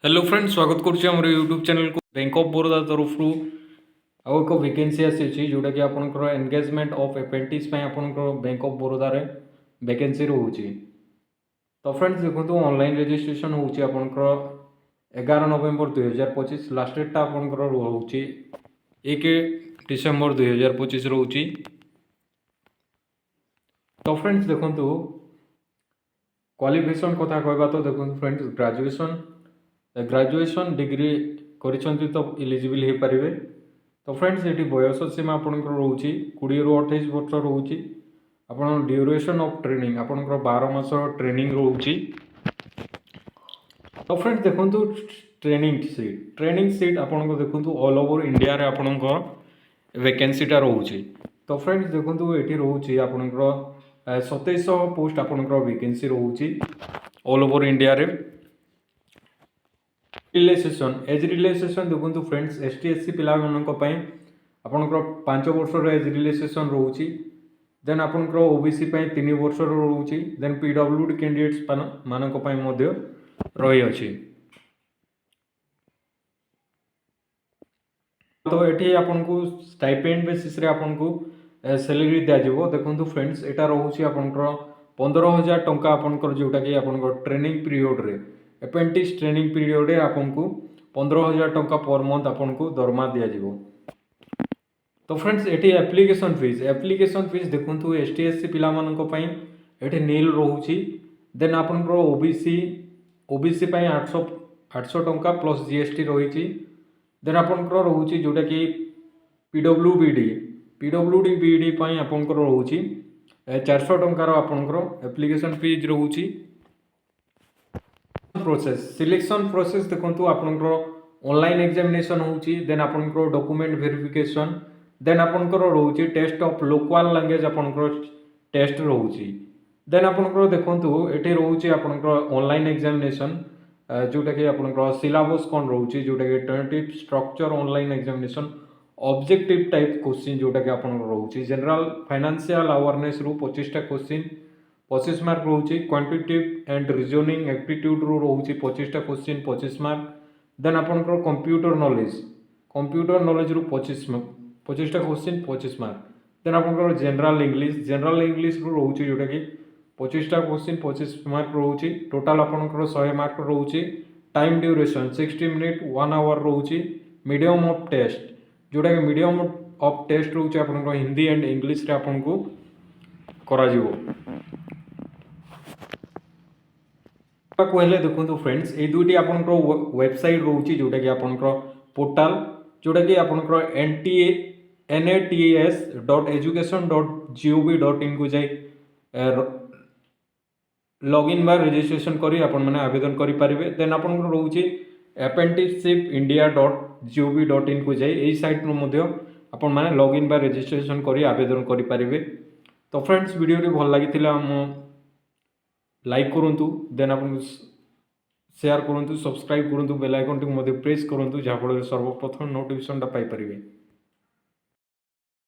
Hello friends, स्वागत करुच्ची आम YouTube channel को। बैंक ऑफ बरोदा तरफ आउ एक वैकेंसी आसी जोटा कि आपंकर एंगेजमेंट ऑफ एप्रेंटिस आपंकर बैंक ऑफ बरोदा रे वैकेंसी रोचे। तो फ्रेंड्स देखो ऑनलाइन रजिस्ट्रेशन होची आपंकर 11 नवेम्बर 2025। लास्ट डेटा आपंकर रोचे 1 डिसेम्बर 2025 रोची। तो फ्रेंड्स देखो क्वालिफिकेशन कथा कहबा तो देखो फ्रेंड्स ग्रेजुएशन डिग्री करिसेंती तो एलिजिबल हो पारे। तो फ्रेंड्स ये बयस सीमा आपंकर रोचे 20 ରୁ 28 वर्ष रोचे। आपन ड्यूरेशन ऑफ ट्रेनिंग आपंकर 12 मास ट्रेनिंग रोचे। तो फ्रेंड्स देखो ट्रेनिंग सीट आपको देखो ऑल ओवर इंडिया रे आपंकर वैकेंसीटा रोचे। तो फ्रेंड्स देखो ये रोचे आपंकर 2700 पोस्ट आपंकर वैकेंसी रोचे ऑल ओवर इंडिया रे। रिलैक्सेशन एज रिलैक्सेशन देखो फ्रेंड्स एसटी एससी पिला आपंकर 5 वर्षर एज रिलैक्सेशन रोचे। देन आपंकर ओबीसी 3 वर्षर रोचे। देन पीडब्ल्यूडी कैंडिडेट्स मानक रही अछि। तो ये आपको स्टाइपेंड बेसिस रे आपको सैलरी दिज्व। देखो फ्रेंड्स यहाँ रोचे आपंकर 15,000 टंका आपंकर जोटा कि आपंकर ट्रेनिंग पीरियड रे एप्रेंटिस ट्रेनिंग पीरियड रे आपको 15,000 टंका पर मंथ आपको दरमा दिज्व। तो फ्रेंड्स ये एप्लिकेशन फीस देखो एसटी एससी पिला ये नील रोचे। देन आपंकर ओबीसी 800 टंका प्लस जीएसटी रही। देन आपंकर रोचे जोटा कि पीडब्ल्यूडी आपंकर रोचे 400 टंकार आपंकर एप्लिकेशन फीस रोचे। सिलेक्शन प्रोसेस देखो आपंकर ऑनलाइन एग्जामिनेशन होची। देन आपंकर डॉक्यूमेंट वेरिफिकेशन। देन आपंकर रोचे टेस्ट ऑफ लोकल लैंग्वेज आपंकर टेस्ट रोचे। देन आपंकर देखो ये रोचे आपंकर ऑनलाइन एग्जामिनेशन जोटा कि आपंकर सिलेबस कौन रोचे जोटा कि tentative structure online examination objective type question जोटा कि आपंकर रोचे। जनरल फाइनेंशियल अवेयरनेस रु 25टा क्वेश्चन 25 मार्क रोचे। क्वांटिटेटिव एंड रीजनिंग एप्टीट्यूड रु रोचे 25टा क्वेश्चन 25 मार्क। देन आपंकर कंप्यूटर नॉलेज रु 25टा क्वेश्चन 25 मार्क। देन आपंकर जनरल इंग्लिश रु रोचे जोटा कि 25टा क्वेश्चन 25 मार्क रोचे। टोटाल आपंकर 100 मार्क रोचे। टाइम ड्यूरेशन 60 मिनिट 1 आवर रोचे। मीडियम ऑफ टेस्ट जोटा कि मीडियम ऑफ टेस्ट रोचे आपंकर हिंदी एंड इंग्लिश रे आपनको करा जिवो। कहले देखो फ्रेंड्स ये दुईटी आपंकर वेबसाइट रोचे जोटा कि आपंकर पोर्टाल जोटा कि आपंकर nats.education.gov.in को जाई लॉगिन बा रजिस्ट्रेशन करी आपण माने आवेदन करि परिबे। देन आपनकर रोचे apprenticeshipindia.gov.in को जाई एई साइट नु मध्ये आपण माने लॉगिन बा रजिस्ट्रेशन करी आवेदन करि परिबे। तो फ्रेंड्स वीडियो रे भल लागिथिला लाइक करंतु। देन आपण शेयर करंतु सब्सक्राइब करंतु बेल आइकन टी मध्ये प्रेस करंतु जहा फल सर्वप्रथम नोटिफिकेशन टा पाई परिबे।